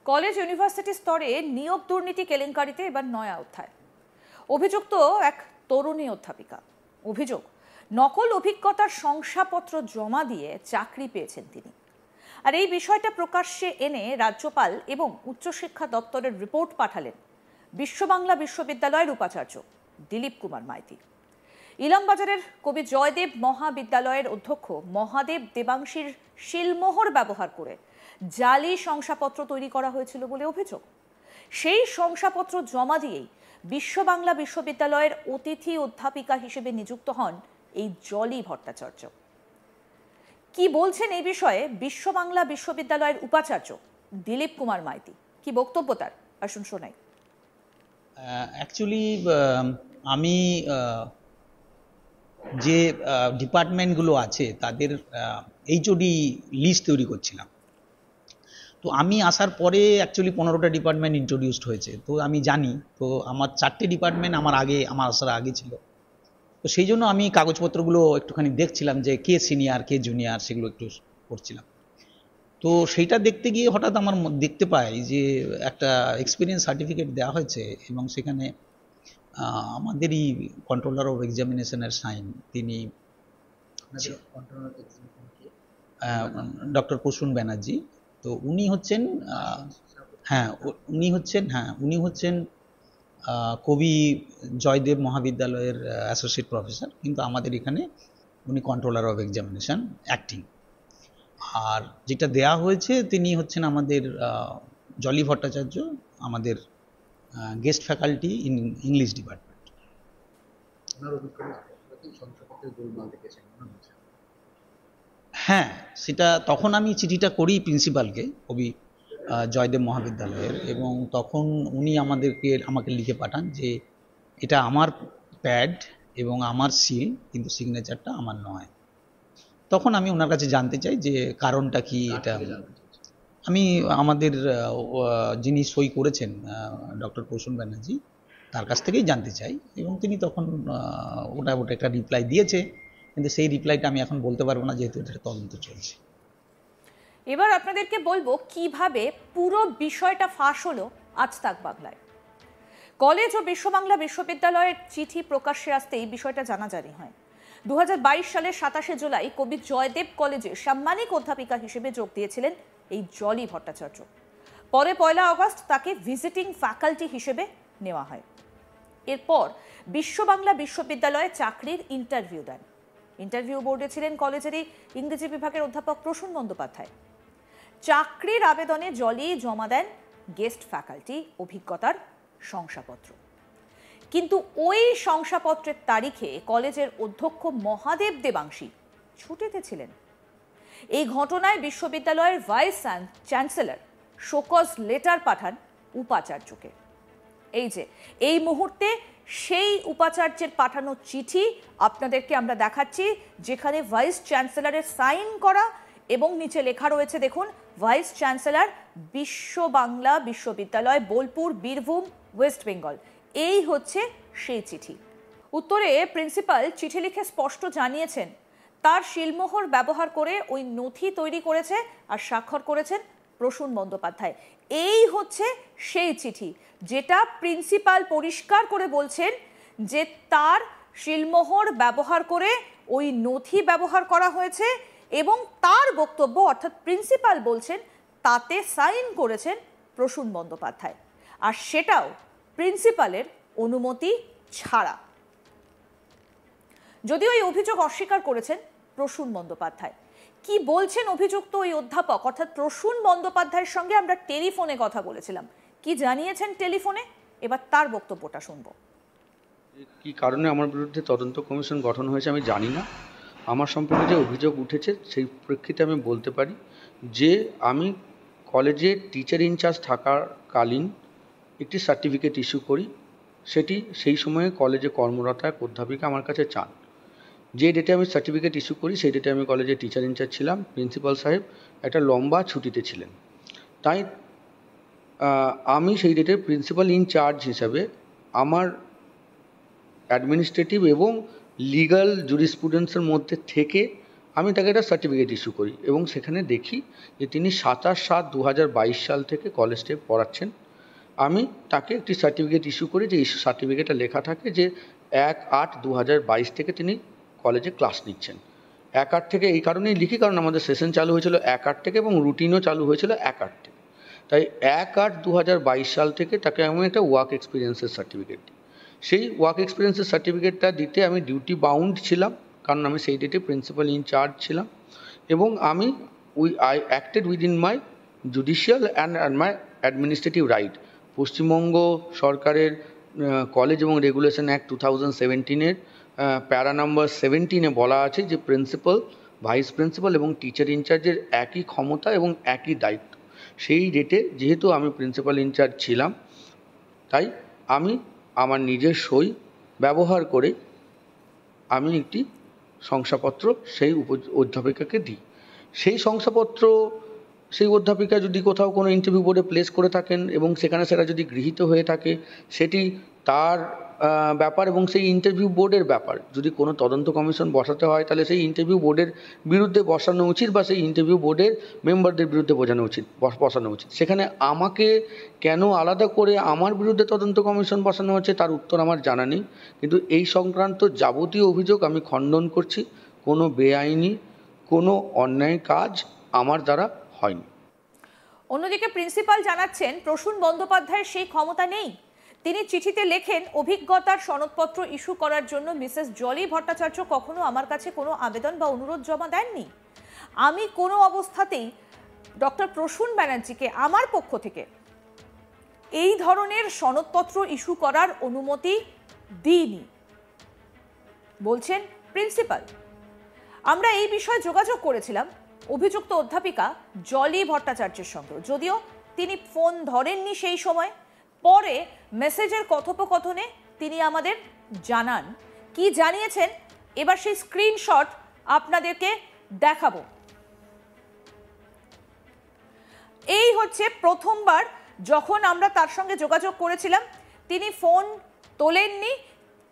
College university স্তরে নিয়োগ দুর্নীতি কেলেঙ্কারিতে এবার নয়া অধ্যায়। অভিযুক্ত এক তরুণী অধ্যাপিকা। অভিযোগ, নকল অভিজ্ঞতার শংসাপত্র জমা দিয়ে চাকরি পেয়েছেন তিনি। আর এই বিষয়টা প্রকাশ্যে এনে রাজ্যপাল এবং উচ্চশিক্ষা দপ্তরের রিপোর্ট পাঠালেন বিশ্ববাংলা বিশ্ববিদ্যালয়ের উপাচার্য দিলীপ কুমার মাইতি। ইলামবাজারের কবি জয়দেব মহাবিদ্যালয়ের অধ্যক্ষ মহাদেব দেবাংশীর শিলমোহর ব্যবহার করে জালি শংসাপত্র তৈরি করা হয়েছিল বলে অভিযোগ। সেই শংসাপত্র জমা দিয়েই বিশ্ববাংলা বিশ্ববিদ্যালয়ের অতিথি অধ্যাপিকা হিসেবে নিযুক্ত হন এই জলি ভট্টাচার্য। কি বলছেন এই বিষয়ে বিশ্ববাংলা বিশ্ববিদ্যালয়ের উপাচার্য দিলীপ কুমার মাইতি? কি বক্তব্য তার, আসুন শোনাই। অ্যাকচুয়ালি আমি যে ডিপার্টমেন্টগুলো আছে তাদের এইচওডি লিস্ট তৈরি করছিলাম। তো আমি আসার পরে অ্যাকচুয়ালি 15টা ডিপার্টমেন্ট ইন্ট্রোডিউসড হয়েছে। তো আমি জানি, তো আমার 4টে ডিপার্টমেন্ট আমার আসার আগে ছিল। তো সেই জন্য আমি কাগজপত্রগুলো একটুখানি দেখছিলাম যে কে সিনিয়র কে জুনিয়র, সেগুলো একটু পড়ছিলাম। তো সেইটা দেখতে গিয়ে হঠাৎ আমার দেখতে পাই যে একটা এক্সপিরিয়েন্স সার্টিফিকেট দেওয়া হয়েছে এবং সেখানে আমাদেরই কন্ট্রোলার অফ এক্সামিনেশনের সাইন। তিনি ডক্টর প্রসূন ব্যানার্জি। তো উনি হচ্ছেন উনি হচ্ছেন কবি জয়দেব মহাবিদ্যালয়ের অ্যাসোসিয়েট প্রফেসর, কিন্তু আমাদের এখানে উনি কন্ট্রোলার অফ এক্সামিনেশন অ্যাক্টিং। আর যেটা দেয়া হয়েছে তিনি হচ্ছেন আমাদের জলি ভট্টাচার্য, আমাদের guest faculty in English department. হ্যাঁ, সেটা তখন আমি চিঠিটা করি প্রিন্সিপালকে, কবি জয়দেব মহাবিদ্যালয়ের, এবং তখন উনি আমাকে লিখে পাঠান যে এটা আমার প্যাড এবং আমার সিল, কিন্তু সিগনেচারটা আমার নয়। তখন আমি ওনার কাছে জানতে চাই যে কারণটা কি। এটা আমি আমাদের যিনি সই করেছেন ডক্টর প্রসূন ব্যানার্জি, তার কাছ থেকেই জানতে চাই, এবং তিনি তখন ওটা একটা রিপ্লাই দিয়েছে, কিন্তু সেই রিপ্লাইটা আমি এখন বলতে পারবো না যেহেতু এটা তদন্ত চলছে। এবার আপনাদেরকে বলবো কিভাবে পুরো বিষয়টা ফাঁস হলো আজ তাক বাংলায়। কলেজ ও বিশ্ববাংলা বিশ্ববিদ্যালয়ের চিঠি প্রকাশ্যে আসতেই বিষয়টা জানাজানি হয়। 2022 সালের 27শে জুলাই কবি জয়দেব কলেজে সাম্মানিক অধ্যাপিকা হিসেবে যোগ দিয়েছিলেন এই জলি ভট্টাচার্য। পরে 1 আগস্ট তাকে ভিজিটিং ফ্যাকাল্টি হিসেবে নেওয়া হয়। এরপর বিশ্ববাংলা বিশ্ববিদ্যালয়ে চাকরির ইন্টারভিউ দেন। ইন্টারভিউ বোর্ডে ছিলেন কলেজেরই ইংরেজি বিভাগের অধ্যাপক প্রসূন বন্দ্যোপাধ্যায়। চাকরির আবেদনে জলি জমা দেন গেস্ট ফ্যাকাল্টি অভিজ্ঞতার শংসাপত্র, কিন্তু ওই শংসাপত্রের তারিখে কলেজের অধ্যক্ষ মহাদেব দেবাংশী ছুটিতে ছিলেন। এই ঘটনায় বিশ্ববিদ্যালয়ের ভাইস চ্যান্সেলর শোকজ লেটার পাঠান উপাচার্যকে। এই মুহূর্তে সেই উপাচার্যের পাঠানো চিঠি আপনাদেরকে আমরা দেখাচ্ছি, যেখানে ভাইস চ্যান্সেলরের সাইন করা এবং নিচে লেখা রয়েছে, দেখুন, ভাইস চ্যান্সেলর বিশ্ববাংলা বিশ্ববিদ্যালয়, বোলপুর, বীরভূম, ওয়েস্ট বেঙ্গল। এই হচ্ছে সেই চিঠি। উত্তরে প্রিন্সিপাল চিঠি লিখে স্পষ্ট জানিয়েছেন তার শিলমোহর ব্যবহার করে ওই নথি তৈরি করেছে আর স্বাক্ষর করেছেন প্রসূন বন্দ্যোপাধ্যায়। এই হচ্ছে সেই চিঠি যেটা প্রিন্সিপাল পরিষ্কার করে বলছেন যে তার শিলমোহর ব্যবহার করে ওই নথি ব্যবহার করা হয়েছে, এবং তার বক্তব্য, অর্থাৎ প্রিন্সিপাল বলছেন, তাতে সাইন করেছেন প্রসূন বন্দ্যোপাধ্যায়, আর সেটাও প্রিন্সিপালের অনুমতি ছাড়া। যদিও এই অভিযোগ অস্বীকার করেছেন প্রসূন বন্দ্যোপাধ্যায়। কি বলছেন অভিযুক্ত ওই অধ্যাপক অর্থাৎ প্রসূন বন্দ্যোপাধ্যায়ের সঙ্গে আমরা টেলিফোনে কথা বলেছিলাম। কি জানিয়েছেন টেলিফোনে, এবার তার বক্তব্যটা শুনবো। কি কারণে আমার বিরুদ্ধে তদন্ত কমিশন গঠন হয়েছে আমি জানি না। আমার সম্পর্কে যে অভিযোগ উঠেছে সেই প্রেক্ষিতে আমি বলতে পারি যে আমি কলেজে টিচার ইনচার্জ থাকাকালীন একটি সার্টিফিকেট ইস্যু করি। সেটি সেই সময়ে কলেজে কর্মরত এক অধ্যাপিকা আমার কাছে চান। যে ডেটে আমি সার্টিফিকেট ইস্যু করি সেই ডেটে আমি কলেজে টিচার ইনচার্জ ছিলাম। প্রিন্সিপাল সাহেব একটা লম্বা ছুটিতে ছিলেন, তাই আমি সেই ডেটে প্রিন্সিপাল ইনচার্জ হিসাবে আমার অ্যাডমিনিস্ট্রেটিভ এবং লিগ্যাল জুরিসপ্রুডেন্সের মধ্যে থেকে আমি তাকে একটা সার্টিফিকেট ইস্যু করি এবং সেখানে দেখি যে তিনি 27/7/2022 সাল থেকে কলেজে পড়াচ্ছেন। আমি তাকে একটি সার্টিফিকেট ইস্যু করি, যে ইস্যু সার্টিফিকেটে লেখা থাকে যে 1/8/2022 থেকে তিনি কলেজে ক্লাস নিচ্ছেন। 1/8 থেকে এই কারণেই লিখি কারণ আমাদের সেশন চালু হয়েছিল 1/8 থেকে এবং রুটিনও চালু হয়েছিল 1/8 থেকে। তাই 1/8/2022 সাল থেকে তাকে আমি একটা ওয়ার্ক এক্সপিরিয়েন্সের সার্টিফিকেট দিই। সেই ওয়ার্ক এক্সপিরিয়েন্সের সার্টিফিকেটটা দিতে আমি ডিউটি বাউন্ড ছিলাম, কারণ আমি সেই ডেটে প্রিন্সিপাল ইনচার্জ ছিলাম এবং আমি I acted within my judicial and my administrative right. Paschimbanga সরকারের কলেজ এবং রেগুলেশন অ্যাক্ট 2017-এর প্যারা নাম্বার 17-এ বলা আছে যে প্রিন্সিপাল, ভাইস প্রিন্সিপাল এবং টিচার ইনচার্জের একই ক্ষমতা এবং একই দায়িত্ব। সেই ডেটে যেহেতু আমি প্রিন্সিপাল ইনচার্জ ছিলাম, তাই আমি আমার নিজের সই ব্যবহার করে আমি একটি শংসাপত্র সেই অধ্যাপিকাকে দিই। সেই শংসাপত্র সেই অধ্যাপিকা যদি কোথাও কোনো ইন্টারভিউ বোর্ডে প্লেস করে থাকেন এবং সেখানে সেটা যদি গৃহীত হয়ে থাকে, সেটি তার ব্যাপার এবং সেই ইন্টারভিউ বোর্ডের ব্যাপার। যদি কোনো তদন্ত কমিশন বসাতে হয় তাহলে সেই ইন্টারভিউ বোর্ডের বিরুদ্ধে বসানো উচিত বা সেই ইন্টারভিউ বোর্ডের মেম্বারদের বিরুদ্ধে বসানো উচিত। সেখানে আমাকে কেন আলাদা করে আমার বিরুদ্ধে তদন্ত কমিশন বসানো হচ্ছে তার উত্তর আমার জানা নেই, কিন্তু এই সংক্রান্ত যাবতীয় অভিযোগ আমি খণ্ডন করছি। কোনো বেআইনি কোনো অন্যায় কাজ আমার দ্বারা হয়নি। অন্যদিকে প্রিন্সিপাল জানাচ্ছেন প্রসূন বন্দ্যোপাধ্যায়ের সেই ক্ষমতা নেই। তিনি চিঠিতে লেখেন, অভিজ্ঞতার সনদপত্র ইস্যু করার জন্য মিসেস জলি ভট্টাচার্য কখনো আমার কাছে কোনো আবেদন বা অনুরোধ জমা দেননি। আমি কোনো অবস্থাতেই ডক্টর প্রসূন ব্যানার্জিকে আমার পক্ষ থেকে এই ধরনের সনদপত্র ইস্যু করার অনুমতি দিইনি, বলছেন প্রিন্সিপাল। আমরা এই বিষয়ে যোগাযোগ করেছিলাম অভিযুক্ত অধ্যাপিকা জলি ভট্টাচার্যের সঙ্গে, যদিও তিনি ফোন ধরেননি সেই সময়। পরে মেসেজের কথোপকথনে তিনি আমাদের জানান। কি জানিয়েছেন এবার সেই স্ক্রিনশট আপনাদেরকে দেখাবো। এই হচ্ছে প্রথমবার যখন আমরা তার সঙ্গে যোগাযোগ করেছিলাম, তিনি ফোন তোলেননি।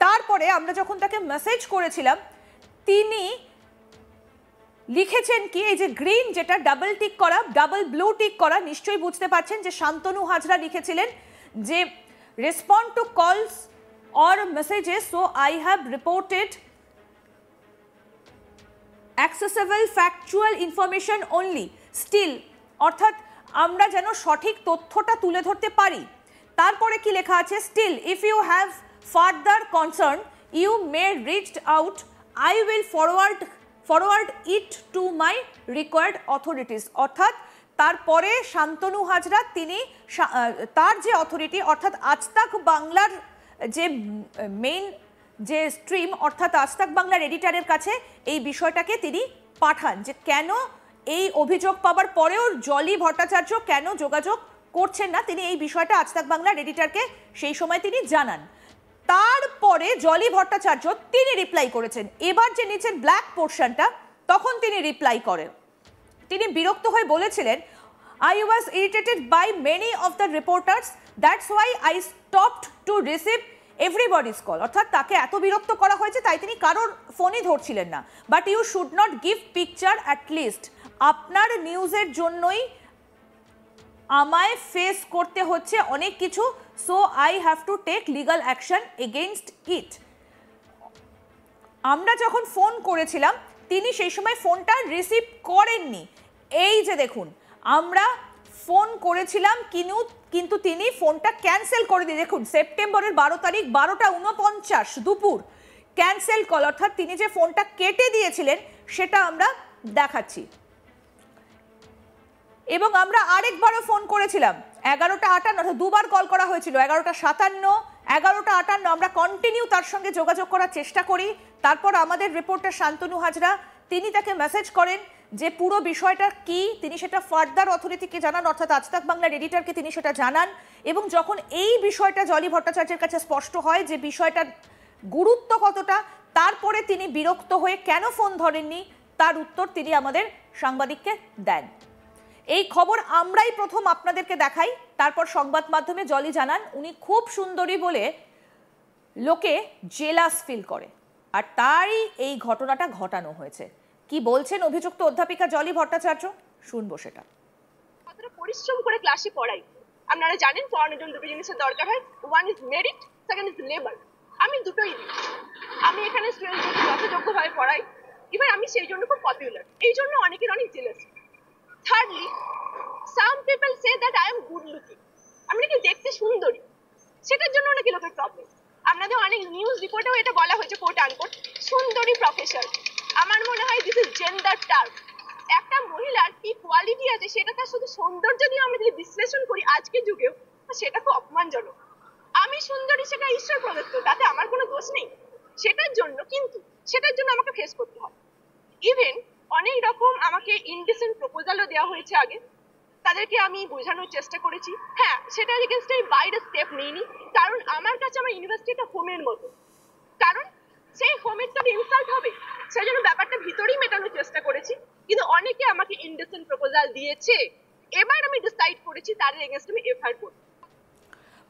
তারপরে আমরা যখন তাকে মেসেজ করেছিলাম, তিনি লিখেছেন কি, এই যে গ্রিন যেটা ডাবল টিক করা, ডাবল ব্লু টিক করা, নিশ্চয়ই বুঝতে পারছেন যে শান্তনু হাজরা লিখেছিলেন যে respond to calls or messages, so I have reported accessible factual information only still, অর্থাৎ আমরা যেন সঠিক তথ্যটা তুলে ধরতে পারি। তারপরে কি লেখা আছে, still if you have further concern you may reached out, I will forward it to my required authorities. অর্থাৎ তারপরে শান্তনু হাজরা তিনি তার যে অথরিটি অর্থাৎ আজ তাক বাংলার যে মেইন যে স্ট্রিম অর্থাৎ আজ তাক বাংলার এডিটারের কাছে এই বিষয়টাকে তিনি পাঠান, যে কেন এই অভিযোগ পাওয়ার পরেও জলি ভট্টাচার্য কেন যোগাযোগ করছেন না। তিনি এই বিষয়টা আজ তাক বাংলার এডিটারকে সেই সময় তিনি জানান। তারপরে জলি ভট্টাচার্য তিনি রিপ্লাই করেছেন। এবার যে নিচের ব্ল্যাক পোর্শনটা, তখন তিনি রিপ্লাই করেন। তিনি বিরক্ত হয়ে বলেছিলেন, I was irritated by many of the reporters, that's why I stopped to receive everybody's call. অর্থাৎ তাকে এত বিরক্ত করা হয়েছে তাই তিনি কারোর ফোনই ধরছিলেন না। But you should not give picture at least, আপনার নিউজের জন্যই আমায় ফেস করতে হচ্ছে অনেক কিছু, so I have to take legal action against it. আমরা যখন ফোন করেছিলাম তিনি সেই সময় ফোনটা রিসিভ করেননি। এই যে দেখুন, আমরা ফোন করেছিলাম কিন্তু তিনি ফোনটা ক্যান্সেল করে দিয়ে, দেখুন সেপ্টেম্বরের 12 তারিখ 12:49 দুপুর ক্যান্সেল কল, অর্থাৎ তিনি যে ফোনটা কেটে দিয়েছিলেন সেটা আমরা দেখাচ্ছি। এবং আমরা আরেকবারও ফোন করেছিলাম 11:58, অর্থাৎ দুবার কল করা হয়েছিল, 11:57, 11:58। আমরা কন্টিনিউ তার সঙ্গে যোগাযোগ করার চেষ্টা করি। তারপর আমাদের রিপোর্টার শান্তনু হাজরা তিনি তাকে মেসেজ করেন যে পুরো বিষয়টা কি, তিনি সেটা ফার্দার অথরিটিকে জানান, অর্থাৎ আজ তাক বাংলার এডিটরকে তিনি সেটা জানান। এবং যখন এই বিষয়টা জলি ভট্টাচার্যের কাছে স্পষ্ট হয় যে বিষয়টার গুরুত্ব কতটা, তারপরে তিনি বিরক্ত হয়ে কেন ফোন ধরেননি তার উত্তর তিনি আমাদের সাংবাদিককে দেন। এই খবর আমরাই প্রথম আপনাদেরকে দেখাই, তারপর সংবাদ মাধ্যমে জলি জানান উনি খুব সুন্দরী বলে লোকে জেলাস ফিল করে, আর তারই এই ঘটনাটা ঘটানো হয়েছে। কি বলছেন অভিযুক্ত অধ্যাপিকা জলি ভট্টাচার্য, শুনবো সেটা। কতটা পরিশ্রম করে ক্লাসে পড়াই আপনারা জানেন। পড়ানোর জন্য দুটো জিনিসের দরকার হয়, one is merit, second is labour. আমি দুটোই দিই। আমি এখানে স্টুডেন্টদের যথাযোগ্যভাবে পড়াই, এবার আমি সেই জন্য খুব পপুলার, এই জন্য অনেকের অনেক jealous. Thirdly, some people say that I am good looking, আমি নাকি দেখতে সুন্দরী, সেটার জন্য নাকি লোকের প্রবলেম। আপনাদের অনেক নিউজ রিপোর্টেও এটা বলা হয়েছে, কোট আনকোট, সুন্দরী প্রফেসর। আমার মনে হয় দিস ইজ জেন্ডার টার্ম। একটা মহিলার কি কোয়ালিটি আছে সেটা তার শুধু সৌন্দর্য দিয়ে আমরা যদি বিশ্লেষণ করি আজকের যুগেও, সেটা খুব অপমানজনক। আমি সুন্দরী, সেটা ঈশ্বর প্রদত্ত, তাতে আমার কোনো দোষ নেই। সেটার জন্য আমাকে ফেস করতে হবে। ইভেন অনেক রকম আমাকে ইনডিসেন্ট প্রপোজালও দেওয়া হয়েছে আগে, তাদেরকে আমি বোঝানোর চেষ্টা করেছি। হ্যাঁ, সেটা এগেইনস্টে আমি বাইরে স্টেপ নিইনি, কারণ আমার কাছে আমার ইউনিভার্সিটিটা হোমের মতো। কারণ সেই হোমের তো ইনসাল্ট হবে, সেই জন্য ব্যাপারটা ভিতরেই মেটানোর চেষ্টা করেছি। কিন্তু অনেকে আমাকে ইনডিসেন্ট প্রপোজাল দিয়েছে, এবার আমি ডিসাইড করেছি তাদের এগেইনস্টে আমি এফআইআর করব।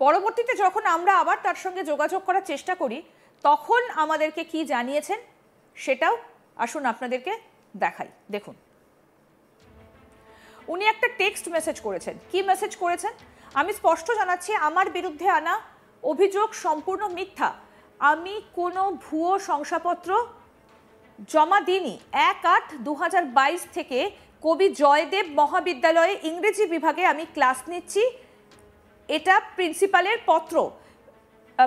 পরবর্তীতে যখন আমরা আবার তার সঙ্গে যোগাযোগ করার চেষ্টা করি, তখন আমাদেরকে কি জানিয়েছেন সেটাও আসুন আপনাদেরকে দেখাই। দেখুন, উনি একটা টেক্সট মেসেজ করেছেন। কি মেসেজ করেছেন? আমি স্পষ্ট জানাচ্ছি, আমার বিরুদ্ধে আনা অভিযোগ সম্পূর্ণ মিথ্যা। আমি কোনো ভুয়ো শংসাপত্র জমা দিইনি। 1/8/2022 থেকে কবি জয়দেব মহাবিদ্যালয়ে ইংরেজি বিভাগে আমি ক্লাস নিচ্ছি। এটা প্রিন্সিপালের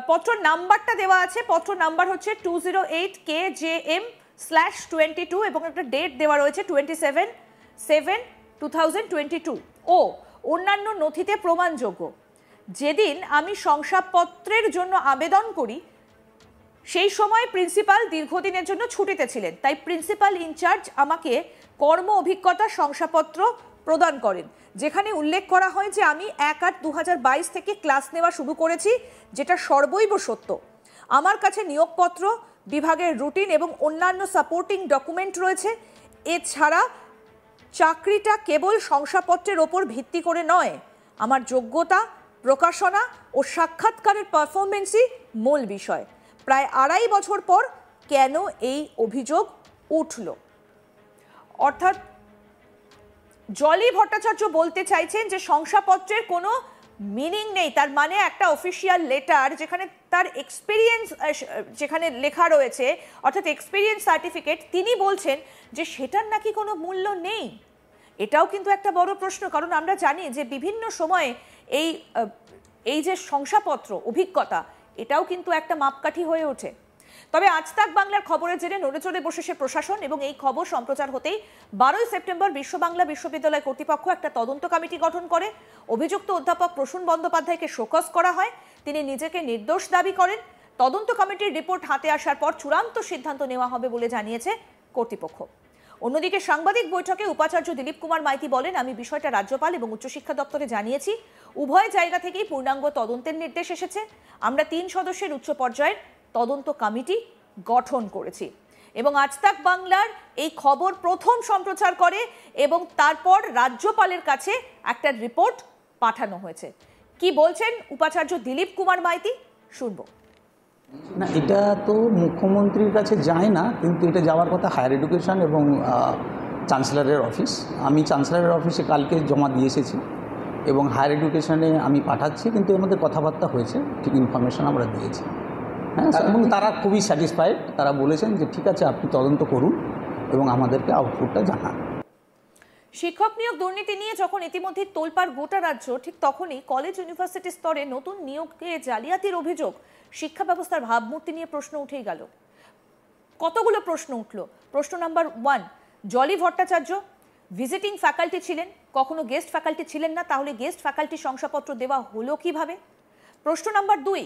পত্র নাম্বারটা দেওয়া আছে, পত্র নাম্বার হচ্ছে 208 KJM/22 এবং একটা ডেট দেওয়া রয়েছে 27/7/2022 ও অন্যান্য নথিতে প্রমাণযোগ্য। যেদিন আমি শংসাপত্রের জন্য আবেদন করি সেই সময় প্রিন্সিপাল দীর্ঘদিনের জন্য ছুটিতে ছিলেন, তাই প্রিন্সিপাল ইনচার্জ আমাকে কর্ম অভিজ্ঞতা শংসাপত্র প্রদান করেন, যেখানে উল্লেখ করা হয় যে আমি 1/8/2022 থেকে ক্লাস নেওয়া শুরু করেছি, যেটা সর্বৈব সত্য। আমার কাছে নিয়োগপত্র, বিভাগের রুটিন এবং অন্যান্য সাপোর্টিং ডকুমেন্ট রয়েছে। এছাড়া চাকরিটা কেবল শংসাপত্রের ওপর ভিত্তি করে নয়, আমার যোগ্যতা, প্রকাশনা ও সাক্ষাৎকারের পারফরমেন্সই মূল বিষয়। প্রায় 2.5 বছর পর কেন এই অভিযোগ উঠল? অর্থাৎ জলি ভট্টাচার্য বলতে চাইছেন যে শংসাপত্রের কোনো মিনিং নেই। তার মানে একটা অফিসিয়াল লেটার যেখানে তার এক্সপিরিয়েন্স যেখানে লেখা রয়েছে, অর্থাৎ এক্সপিরিয়েন্স সার্টিফিকেট, তিনি বলছেন যে সেটার নাকি কোনো মূল্য নেই। এটাও কিন্তু একটা বড় প্রশ্ন, কারণ আমরা জানি যে বিভিন্ন সময়ে এই যে শংসাপত্র অভিজ্ঞতা, এটাও কিন্তু একটা মাপকাঠি হয়ে ওঠে। তবে আজ তাক বাংলার খবরের জেরে নড়েচড়ে বসেছে প্রশাসন এবং এই খবর সম্প্রচার হতেই 12 সেপ্টেম্বর বিশ্ব বাংলা বিশ্ববিদ্যালয় কর্তৃপক্ষ একটা তদন্ত কমিটি গঠন করে। অভিযুক্ত অধ্যাপক প্রসূন বন্দ্যোপাধ্যায়কে শোকজ করা হয়। তিনি নিজেকে নির্দোষ দাবি করেন। তদন্ত কমিটির রিপোর্ট হাতে আসার পর চূড়ান্ত সিদ্ধান্ত নেওয়া হবে বলে জানিয়েছে কর্তৃপক্ষ। অন্যদিকে সাংবাদিক বৈঠকে উপাচার্য দিলীপ কুমার মাইতি বলেন, আমি বিষয়টা রাজ্যপাল এবং উচ্চশিক্ষা দপ্তরে জানিয়েছি। উভয় জায়গা থেকেই পূর্ণাঙ্গ তদন্তের নির্দেশ এসেছে। আমরা 3 সদস্যের উচ্চ পর্যায়ের তদন্ত কমিটি গঠন করেছি। এবং আজ তাক বাংলার এই খবর প্রথম সম্প্রচার করে এবং তারপর রাজ্যপালের কাছে একটা রিপোর্ট পাঠানো হয়েছে। কি বলছেন উপাচার্য দিলীপ কুমার মাইতি, শুনবো। না, এটা তো মুখ্যমন্ত্রীর কাছে যায় না, কিন্তু এটা যাওয়ার কথা হায়ার এডুকেশন এবং চ্যান্সেলরের অফিস। আমি চ্যান্সেলরের অফিসে কালকে জমা দিয়ে এসেছি এবং হায়ার এডুকেশনে আমি পাঠাচ্ছি, কিন্তু এর মধ্যে কথাবার্তা হয়েছে, ঠিক ইনফরমেশন আমরা দিয়েছি। হ্যাঁ, এবং তারা খুবই স্যাটিসফাইড। তারা বলেছেন যে ঠিক আছে, আপনি তদন্ত করুন এবং আমাদেরকে আউটপুটটা জানান। শিক্ষক নিয়োগ দুর্নীতি নিয়ে যখন ইতিমধ্যে তোলপাড় গোটা রাজ্য, ঠিক তখনই কলেজ ইউনিভার্সিটি স্তরে নতুন নিয়োগে জালিয়াতির অভিযোগ, শিক্ষা ব্যবস্থার ভাবমূর্তি নিয়ে প্রশ্ন উঠেই গেল। কতগুলো প্রশ্ন উঠল। প্রশ্ন number 1, Jolly Bhattacharya visiting faculty ছিলেন, কখনো গেস্ট ফ্যাকাল্টি ছিলেন না, তাহলে গেস্ট ফ্যাকাল্টি শংসাপত্র দেওয়া হলো কিভাবে? প্রশ্ন নাম্বার 2,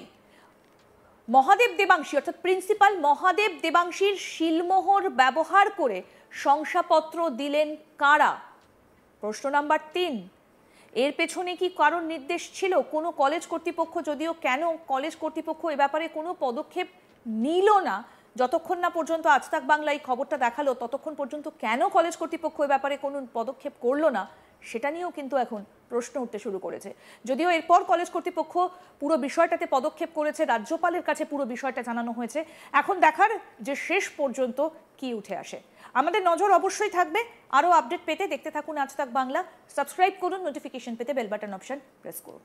মহাদেব দেবাংশী অর্থাৎ প্রিন্সিপাল মহাদেব দেবাংশীর শিলমোহর ব্যবহার করে শংসাপত্র দিলেন কারা? প্রশ্ন নাম্বার 3, এর পেছনে কি কারণ নির্দেশ ছিল কোনো কলেজ কর্তৃপক্ষ? যদিও কেন কলেজ কর্তৃপক্ষ এ ব্যাপারে কোনো পদক্ষেপ নিল না, যতক্ষণ না পর্যন্ত আজ তাক বাংলা এই খবরটা দেখালো, ততক্ষণ পর্যন্ত কেন কলেজ কর্তৃপক্ষ এ ব্যাপারে কোনো পদক্ষেপ করলো না, সেটা নিয়েও কিন্তু এখন প্রশ্ন উঠতে শুরু করেছে। যদিও এরপর কলেজ কর্তৃপক্ষ পুরো বিষয়টাতে পদক্ষেপ করেছে, রাজ্যপালের কাছে পুরো বিষয়টা জানানো হয়েছে। এখন দেখার যে শেষ পর্যন্ত কি উঠে আসে। আমাদের নজর অবশ্যই থাকবে। আরও আপডেট পেতে দেখতে থাকুন আজ তাক বাংলা। সাবস্ক্রাইব করুন, নোটিফিকেশন পেতে বেল বাটন অপশন প্রেস করুন।